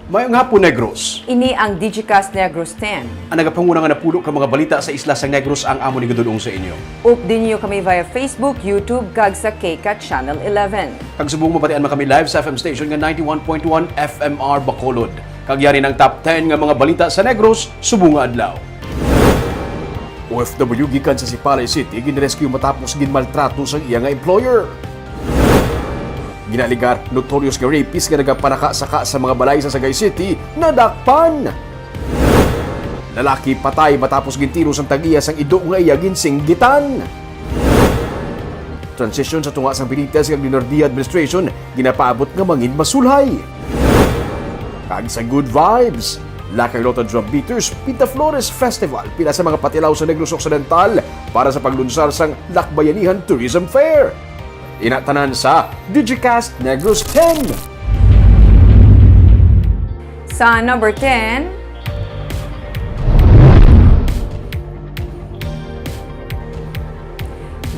Mayong hapon, Negros. Ini ang Digicast Negros 10. Ang nagapanguna nga napulo ka mga balita sa isla sang Negros ang amo ni gadulong sa inyo. Update niyo kami via Facebook, YouTube, kag sa KCAT Channel 11. Kag subong mabatian man kami live sa FM station nga 91.1 FMR Bacolod. Kag yari ng top 10 nga mga balita sa Negros, subong nga adlaw. OFW gikan sa Sipalay City ginrescue matapos ginmaltrato sa iya nga employer. Ginaligar, notorious nga rapist nga nagapanaka-saka sa mga balay sa Sagay City, nadakpan! Lalaki patay matapos gintiro sang tag-iya sang ido nga iya ginsinggitan. Transition sa tunga sang Benitez kag Leonardia administration, ginapaabot nga mangin masulhay. Kag sa good vibes, Lakay Lota Drum Beaters, Pita Flores Festival, pila sa mga patilaw sa Negros Occidental para sa paglunsar sang Lakbayanihan Tourism Fair. Inatanan sa Digicast Negros 10. Sa number 10,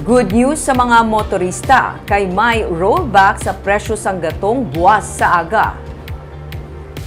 good news sa mga motorista kay may rollback sa presyo sang gatong buwas sa aga.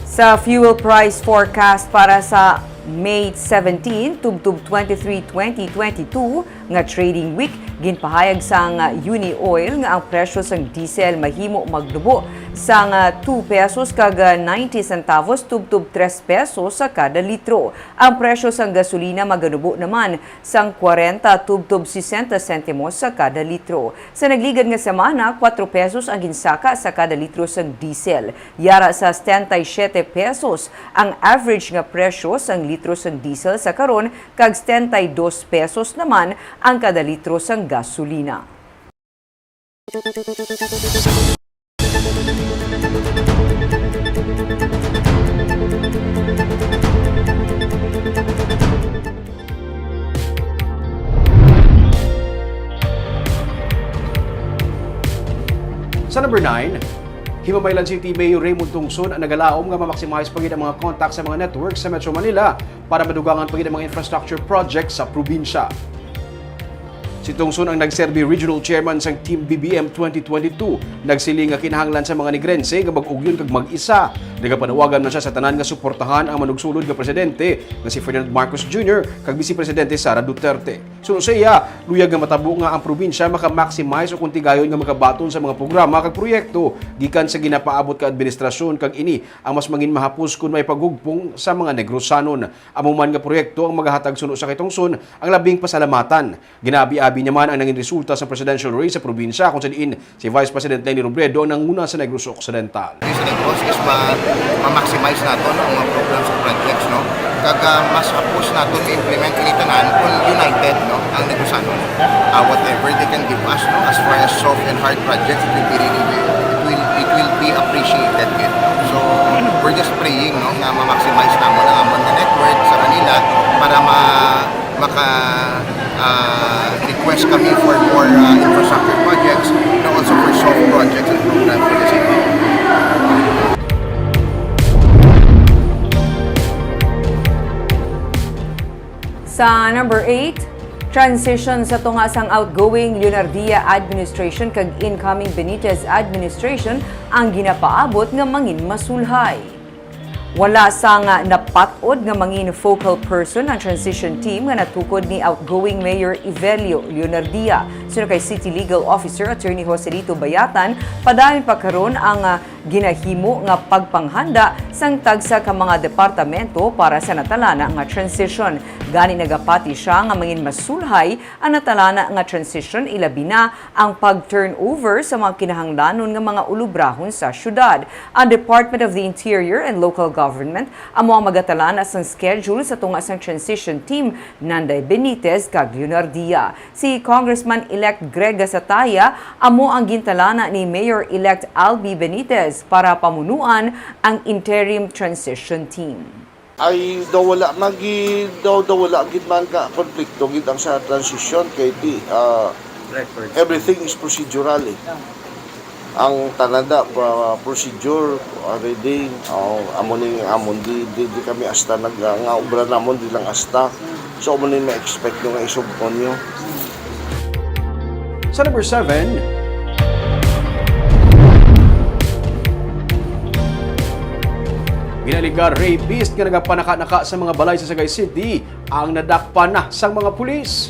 Sa fuel price forecast para sa May 17 tubtub 23, 2022 nga trading week, ginpahayag sang Uni Oil nga ang presyo sang diesel mahimo magdubo sang 2 pesos kag 90 centavos tubtub 3 pesos sa kada litro. Ang presyo sang gasolina maganubo naman sang 40 tubtub 60 sentimos sa kada litro. Sa nagligad nga semana, 4 pesos ang ginsaka sa kada litro sang diesel. Yara sa 77 pesos ang average nga presyo sang litro sang diesel sa karon kag 72 pesos naman ang kada litro sang gasolina. Sa number 9, Himabaylan City Mayor Raymond Tungson ang nagalaom nga ma-maximize pagid ang mga contact sa mga networks sa Metro Manila para madugangan pagid ang mga infrastructure projects sa probinsya. Si Tungson ang nagserbi regional chairman sang Team BBM 2022. Nagsiling nga kinahanglan sa mga Negrense nga mag-ugyon kag mag-isa. Nagapanawagan man siya sa tanan nga suportahan ang manugsulod nga presidente nga si Ferdinand Marcos Jr. kag Vice Presidente Sara Duterte. Sunod sa iya, luyag nga matabo nga ang probinsya maka-maximize o kuntigayon nga makabaton sa mga programa kag proyekto gikan sa ginapaabot ka administrasyon kag ini ang mas mangin mahapos kun may paghugpong sa mga Negrosanon. Amo man nga proyekto ang magahatag suno sa kay Tungson ang labing pasalamatan. Ginabi-abi naman ang nanging resulta sa presidential race sa probinsya kung saan si Vice President Leni Robredo ang nanguna sa Negros Occidental. Sa Negros is ma-maximize natin ang mga programs and projects, no? Kag mas hapos natin i-implement initanan kung united, no, ang Negrosano. Whatever they can give us, no, as far as soft and hard projects, it will be appreciated. So we're just praying, no, nga ma-maximize naman ang amon na network sa kanila para request kami for more infrastructure projects and also for soft projects and programs for the city. Sa number 8, transition sa tunga sang outgoing Leonardia administration kag incoming Benitez administration ang ginapaabot nga mangin masulhay. Wala sang napatod nga mangin focal person ang transition team nga natukod ni outgoing Mayor Evelio Leonardia. Sunod kay City Legal Officer Attorney Joselito Bayatan, padayon pa karon ang ginahimo nga pagpanghanda sang tagsa ka mga departamento para sa natalana nga transition. Gani nagapati siya nga mangin masulhay ang natalana nga transition ilabi na ang pag-turnover sa mga kinahanglanon nga mga ulubrahon sa syudad. Ang Department of the Interior and Local Government amo ang magatalana sang schedule sa tunga sang transition team Nanday Benitez kag Leonardia. Si Congressman-elect Greg Gasataya amo ang gintalana ni Mayor-elect Albi Benitez para pamunuan ang interim transition team. Ay wala gid man ka konflikto gid ang sa transition kay everything is procedural. Ang tanada procedure already amon di kami asta nga obra namon di lang asta, so amo ni ma-expect nga isubkon nyo. Sa number 7, Ginaligar rapist nga nagapanaka-naka sa mga balay sa Sagay City ang nadakpan na sang mga pulis.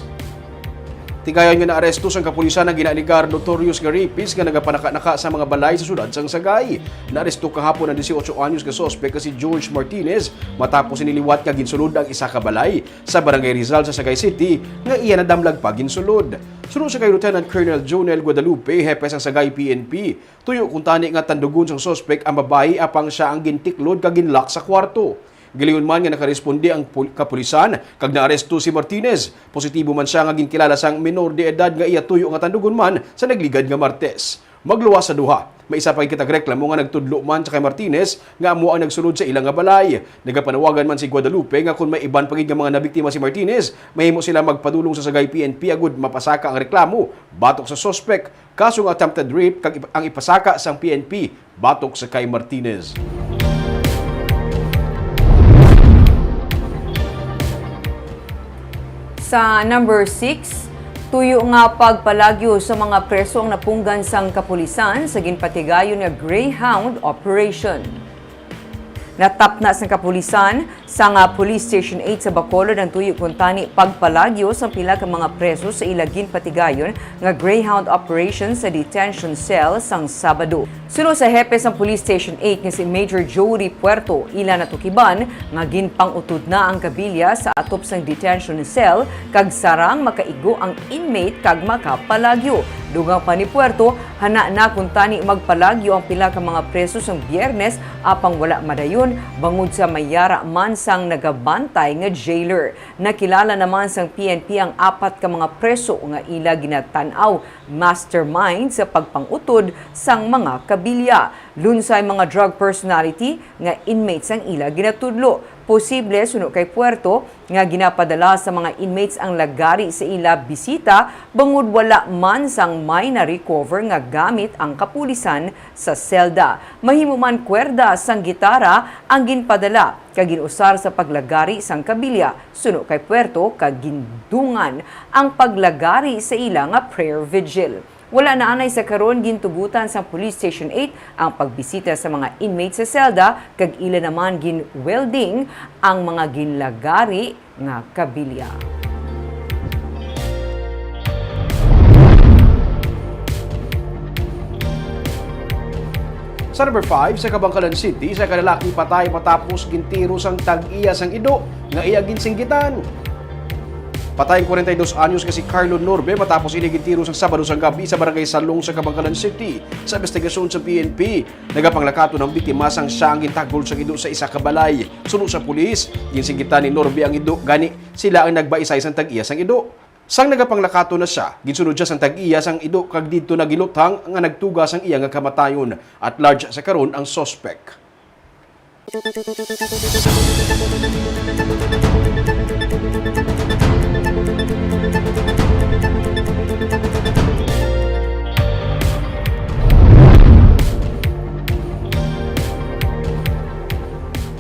Tigayon nga naaresto sang kapulisan ang ginaligar notorious nga rapist nga nagapanaka-naka sa mga balay sa sudad sang Sagay. Naaresto kahapon ang 18 anyos nga sospek si George Martinez matapos iniliwat nga ginsulod ang isa ka balay sa Barangay Rizal sa Sagay City nga iya nadamlag pa ginsulod. Sunod sa kay Lieutenant Colonel Jonel Guadalupe, hepe sang Sagay PNP, tuyo kung tani nga tandugon sang sospek ang babae apang siya ang gintiklod kag ginlock sa kwarto. Giliyon man nga nakaresponde ang kapulisan kag naaresto si Martinez. Positibo man siya nga ginkilala sang menor de edad nga iya tuyo nga tandugon man sa nagligad nga Martes. Magluwas sa duha. May isa pa kitag reklamo nga nagtudlo man sa kay Martinez nga amo ang nagsulod sa ilang nga balay. Nagapanawagan man si Guadalupe nga kung may iban pagid nga mga nabiktima si Martinez, mahimo sila magpadulong sa Sagay PNP agud mapasaka ang reklamo batok sa suspect. Kaso nga attempted rape kag ang ipasaka sang PNP batok sa kay Martinez. Sa number 6, tuyo nga pagpalagyo sa mga preso ang napunggan sang kapulisan sa ginpatigayon nga Greyhound Operation. Natapna sa kapulisan sa nga Police Station 8 sa Bacolod ang tuyo kuntani pagpalagyo sa pila ka mga preso sa ilagin patigayon nga Greyhound Operation sa detention cell sang Sabado. Sunod sa hepe sa Police Station 8 nga si Major Jory Puerto, ila natukiban nga ginpang-utod na ang kabilya sa atop sang detention cell kag sarang makaigo ang inmate kag makapalagyo. Dugang pa ni Puerto, hana na kuntani magpalagyo ang pila ka mga preso sang Biyernes apang wala madayon bangod sa mayara man sang nagabantay nga jailer. Nakilala naman sang PNP ang apat ka mga preso nga ila ginatan-aw mastermind sa pagpangutod sang mga kabilya. Lunsay mga drug personality nga inmates ang ila ginatudlo. Posible suno kay Puerto nga ginapadala sa mga inmates ang lagari sa ila bisita bangod wala man sang may na-recover nga gamit ang kapulisan sa selda. Mahimo man kwerda sang gitara ang ginpadala kag ginusar sa paglagari sang kabilya. Suno kay Puerto kag gindungan ang paglagari sa ila nga prayer vigil. Wala na anay sa karon gintugutan sa Police Station 8 ang pagbisita sa mga inmates sa selda kag ila naman gin-welding ang mga ginlagari nga kabilya. Sa number 5, sa Kabangkalan City, sa kalalaki patay matapos gintiro sang tag-iya sang ido nga iya ginsinggitan. Patay 42 anyos kasi Carlo Norbe matapos inigitiro sa Sabado sa gabi sa Barangay Salong sa Kabangkalan City. Sa investigasyon sa PNP, nagapanglakato ng biktima sang siya ang gintagol sa ido sa isa ka balay. Sunod sa pulis, ginsinggitan ni Norbe ang ido gani sila ang nagbaisay sang tag-iya sang ido. Sang nagapanglakato na siya, ginsunod siya sang tag-iya sang ido kag didto nagiluthang nga nagtuga sang iya nga kamatayon at large sa karon ang suspect.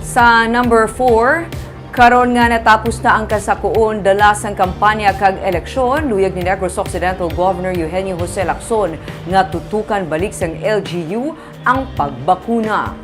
Sa number 4, karon nga natapos na ang kasakuon dala sang kampanya kag eleksyon, luyag ni Negros Occidental Governor Eugenio Jose Lacson nga tutukan balik sang LGU ang pagbakuna.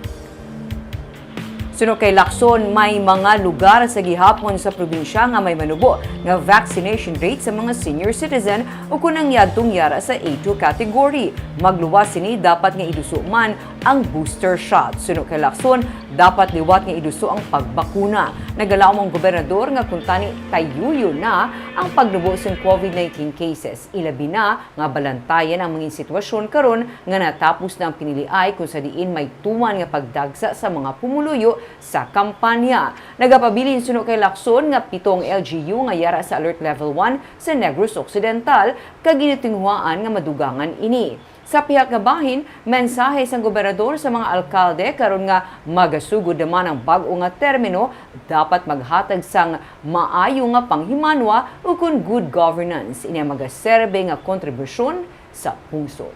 Suno kay Lacson, may mga lugar sa gihapon sa probinsya nga may manubo nga vaccination rate sa mga senior citizen o kunang yadtong yara sa A2 category. Magluwas sini dapat nga iduso man ang booster shot. Suno kay Lacson, dapat liwat nga iduso ang pagbakuna. Nagalaom ang gobernador nga kuntani tayuyo na ang pagnubo sa COVID-19 cases. Ilabi na nga balantayan ang mga sitwasyon karon nga natapos na ang piniliay kung sa diin may tuman nga pagdagsa sa mga pumuluyo sa kampanya. Nagapabilin suno kay Lacson nga 7 LGU nga yara sa Alert Level 1 sa Negros Occidental kag ginitinguhaan nga madugangan ini. Sa pihak nga bahin, mensahe sang gobernador sa mga alkalde karon nga magasugod naman ang bag-o nga termino dapat maghatag sang maayo nga panghimanwa ukon good governance. Ini magaserbe nga kontribusyon sa pungsod.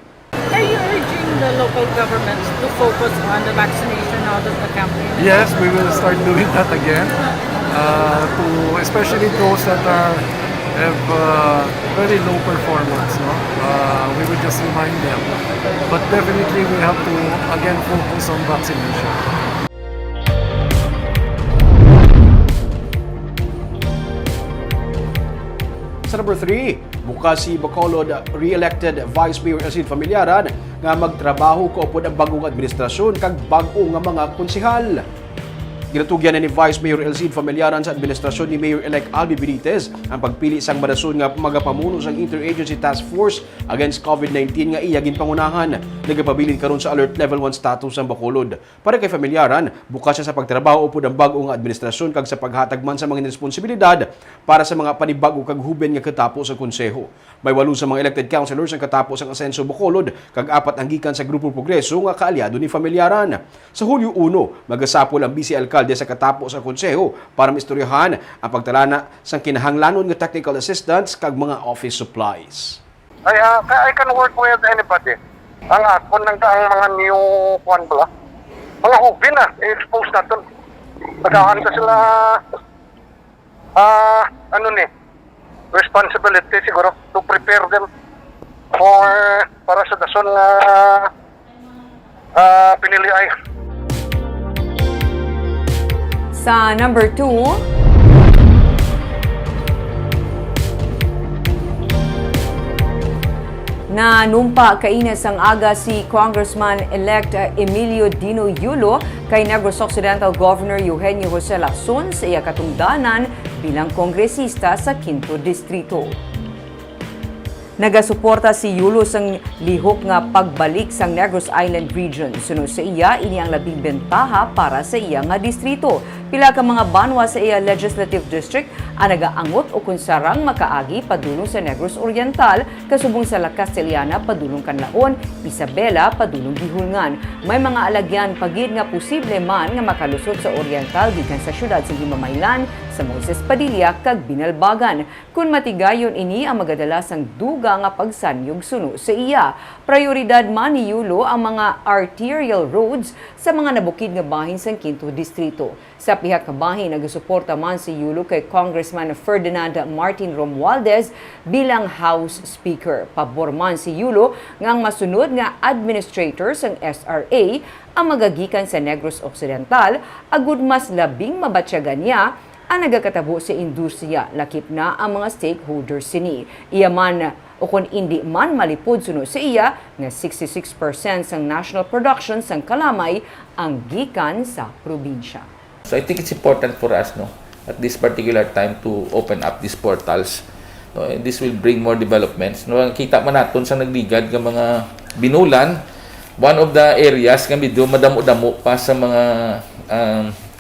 Are you urging the local governments to focus on the vaccination out of the campaign? Yes, we will start doing that again. To especially those that have very low performance. No? We will just remind them. But definitely we have to again focus on vaccination. Sa number 3, bukas si Bacolod re-elected Vice Mayor Elcid Familiaran nga magtrabaho kaupod ang bagong administrasyon kag bago nga mga konsihal. Ginatugyan na ni Vice Mayor Elcid Familiaran sa administrasyon ni Mayor-elect Albi Benitez ang pagpili sang madason nga magapamuno sang Interagency Task Force Against COVID-19 nga iya ginpangunahan. Nagapabilin karon sa Alert Level 1 status ang Bacolod. Para kay Familiaran, bukas siya sa pagtrabaho upod ang bagong administrasyon kag sa paghatag man sa mga responsibilidad para sa mga panibago kag huben nga katapo sa konseho. May 8 sa mga elected councilors ang katapos ang Asenso Bacolod kag 4 ang gikan sa Grupo Progreso nga kaalyado ni Familiaran. Sa Hulyo 1, magasapol ang Vice Alcalde sa katapos sa konseho para maistoryahan ang pagtalana sa kinahanglanon nga technical assistance kag mga office supplies. I can work with anybody. Ang akon ng mga new one bala. Mga hubin na, i-expose natin. Pagkakaan ka sila, responsibility siguro to prepare them para sa dason na pinili ay. Sa number 2, na numpa kainas ang aga si Congressman-elect Emilio Dino Yulo kay Negros Occidental Governor Eugenio Jose Lacson sa iya katungdanan bilang kongresista sa 5th Distrito. Nagasuporta si Yulo sang lihok nga pagbalik sang Negros Island Region. Sunod sa iya, ini ang labing bentaha para sa iya nga distrito. Pila ka mga banwa sa iya Legislative District ang nagaangot o kunsarang makaagi padulong sa Negros Oriental, kasubong sa La Castellana padulong Canlaon, Isabela padulong Gihulngan. May mga alagyan pagid nga posible man nga makalusot sa Oriental gikan sa syudad sa Himamaylan, sa Moises Padilla kag Binalbagan. Kung matigayon ini ang magadala sang duga nga pagsanyog suno sa iya. Prioridad man ni Yulo ang mga arterial roads sa mga nabukid nga bahin sa 5th Distrito. Sa pihak ka bahin, nagsuporta man si Yulo kay Congressman Ferdinand Martin Romualdez bilang House Speaker. Pabor man si Yulo ngang masunod nga administrators ang SRA ang magagikan sa Negros Occidental, agud mas labing mabatsyagan niya ang nagakatabo sa industriya, lakip na ang mga stakeholders sini. Iya man o kung hindi man malipod sunod sa iya nga 66% sang national production sang kalamay ang gikan sa probinsya. So I think it's important for us at this particular time to open up these portals. And this will bring more developments. Kita man naton sa nagligad ng mga binulan, one of the areas nga medyo madamo-damo pa sa mga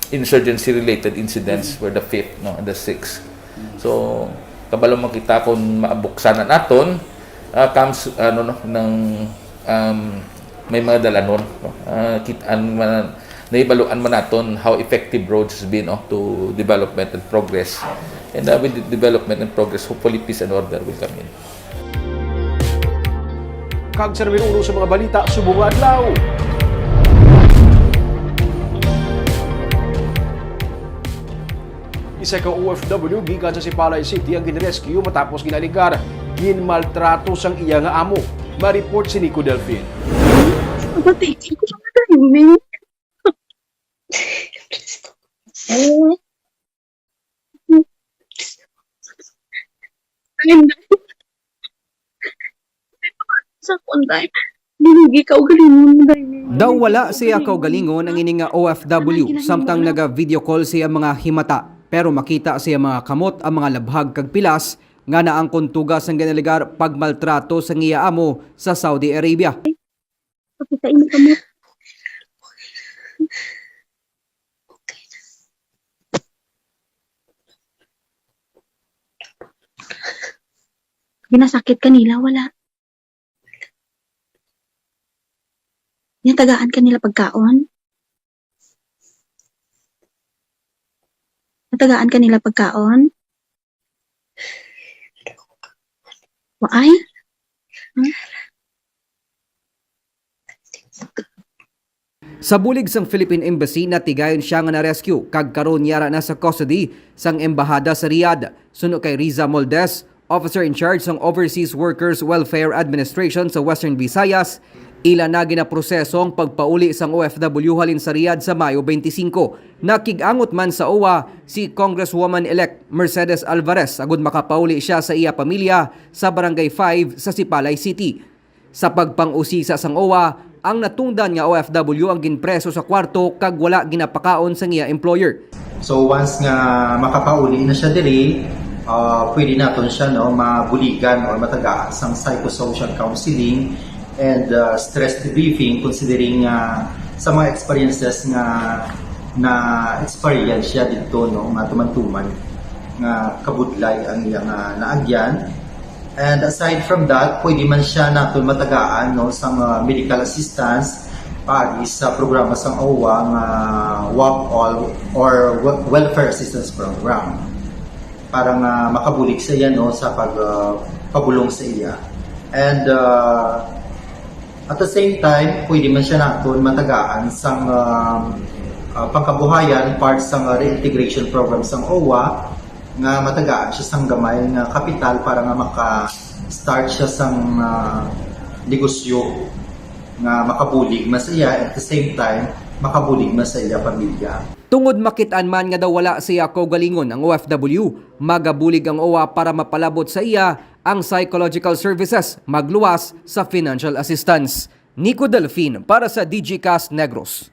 insurgency-related incidents were the 5th and the 6th. So, kabalo makita kung maabuksan na naton, comes may mga dalanon. Naibaluan man naton how effective roads has been to development and progress. And with the development and progress, hopefully peace and order will come in. Kag sa namin uno sa mga balita, subong adlaw. Isa ka OFW gikan sa Sipalay City ang ginrescue matapos ginaligar ginmaltrato sang iya nga amo. Ma-report si Nico Delfin. Patayin ko lang na yun, sa konday, hindi ka ugalingon mo dahil. Daw wala siya kaugalingon ang ini nga OFW samtang naga-video call siya mga himata. Pero makita siya mga kamot ang mga labhag kag pilas nga naangkon tugas ang ginaligar pagmaltrato sa ngiya amo sa Saudi Arabia. Pakitain mo kamo. Ginasakit kanila, wala. Natagaan kanila pagkaon. Natagaan kanila pagkaon. Waay? Sa bulig sang Philippine Embassy natigayon siya nga na-rescue kag karon yara na sa custody sang embahada sa Riyadh. Suno kay Riza Moldes, officer in charge ng Overseas Workers Welfare Administration sa Western Visayas, Ila na ginaproseso ang pagpauli sang OFW halin sa Riyadh sa Mayo 25. Nakigangot man sa OWA si Congresswoman-elect Mercedes Alvarez agud makapauli siya sa iya pamilya sa Barangay 5 sa Sipalay City. Sa pagpang-usisa sang OWA, ang natungdan nga OFW ang ginpreso sa kwarto kag wala ginapakaon sa iya employer. So once nga makapauli na siya diri, pwede naton siya mabuligan or matagaan sang psychosocial counseling and stress debriefing considering sa mga experiences na experience siya dito nga tuman-tuman nga kabudlay ang iyang naagyan. And aside from that, pwede man siya naton matagaan sa medical assistance pagi sa programa sa OWA nga WAP or Welfare Assistance Program para nga makabulig sa iya sa pagpabulong sa iya. And at the same time, pwede man siya naton matagaan sa pangkabuhayan part sa reintegration program sa OWA nga matagaan siya sang gamay nga kapital para nga maka-start siya sang negosyo nga makabulig man sa iya at the same time makabulig man sa iya pamilya. Tungod makitaan man nga daw wala siya kaugalingon ang OFW, magabulig ang OWA para mapalabot sa iya ang psychological services magluwas sa financial assistance. Nico Delfin para sa DGCast Negros.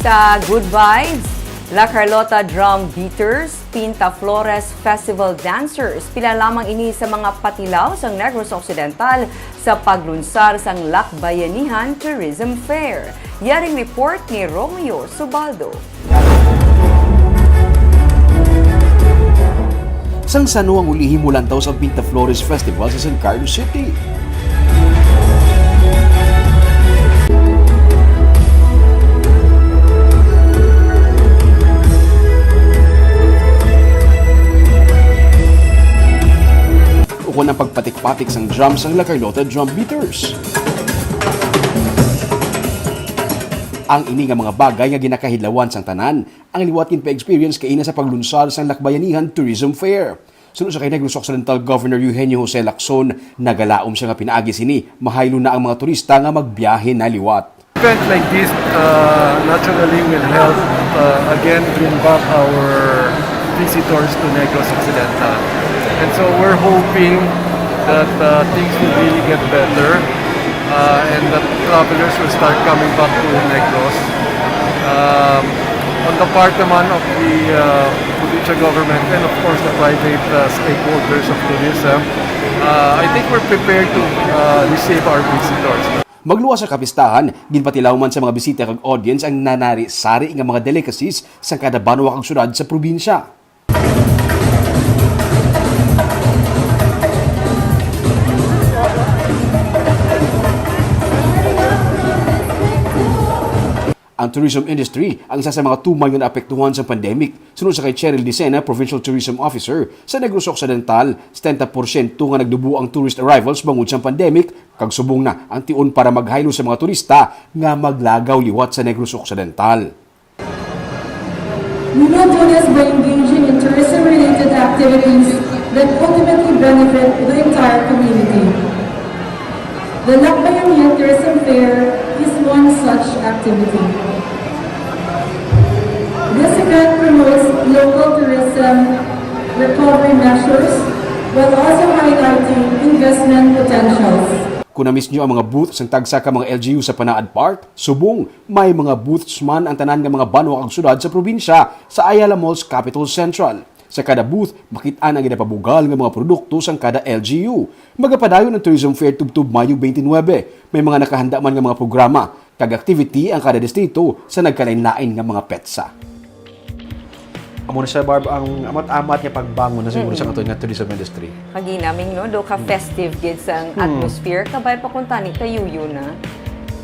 Sa Good Vibes, La Carlota Drum Beaters, Pinta Flores Festival Dancers, pila lamang ini sa mga patilaw sa Negros Occidental sa paglunsar sang Lakbayanihan Tourism Fair. Yaring report ni Romeo Subaldo. Sang Sano ang ulihim mulan daw sa Pinta Flores Festival sa San Carlos City. Ukon ang pagpatik-patik sang drums ng La Carlota Drum Beaters. Ang ini nga mga bagay nga ginakahidlawan sang tanan, ang liwat kin pa-experience kaina sa paglunsar sang Lakbayanihan Tourism Fair. Sunod sa kay Negros Occidental Governor Eugenio Jose Lacson, nagalaom siya nga pinaagi sini, mahaylo na ang mga turista nga magbiyahe na liwat. Event like this naturally will help again bring back our visitors to Negros Occidental. And so we're hoping that things will really get better and that travelers will start coming back to Negros. On the part naman of the provincial government and of course the private stakeholders of tourism, I think we're prepared to receive our visitors. Magluwas sa kapistahan, ginpatilaw man sa mga bisita kag audience ang nanari-sari nga mga delicacies sa kada banwa kag syudad sa probinsya. Ang tourism industry ang isa sa mga tumay nga naapektuhan sa pandemic. Sunod sa kay Cheryl Dicena, Provincial Tourism Officer sa Negros Occidental, 70% nga nagdubo ang tourist arrivals bangod sa pandemic, kag subong na ang tion para maghaylo sa mga turista nga maglagaw liwat sa Negros Occidental. We will do this by engaging in tourism-related activities that ultimately benefit the entire community. The Lakbayanihan Tourism Fair is one such activity. This event promotes local tourism recovery measures while also highlighting investment potentials. Kung na-miss nyo ang mga booths ng tagsa ka mga LGU sa Panaad Park, subong may mga booths man ang tanan ng mga banwa kag syudad sa probinsya sa Ayala Malls Capital Central. Sa kada booth, makitaan ang ginapabugal ng mga produkto sa kada LGU. Magapadayon ng Tourism Fair tubtub Mayo 29. May mga nakahanda man ng mga programa, kag activity ang kada distrito sa nagkalain-lain ng mga petsa. Amo na siya, Barb, ang amat-amat niya pagbangon na siguro sa kato nga tourism industry. Kagi namin, no, do ka festive gid sa atmosphere, kabay pa kung tani tayuyo na.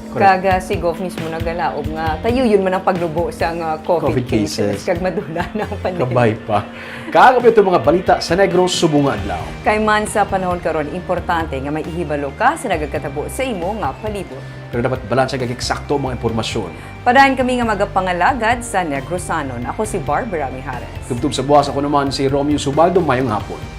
Kaga si Goff mismo nagalaob nga tayo yun man ang paglubo sa COVID COVID cases. cases. Kag madula ng pandemya. Kabay pa. Kaagap ito mga balita sa Negros Subunga Adlaw. Kay man sa panahon karon importante nga may ihibalo ka sa nagakatabo sa imo nga palibot. Pero dapat balansa kag eksakto mga impormasyon. Padayon kami nga magapangalagad sa Negrosanon. Ako si Barbara Mijares. Tubtub sa buwas ako naman si Romeo Subaldo. Mayong hapon.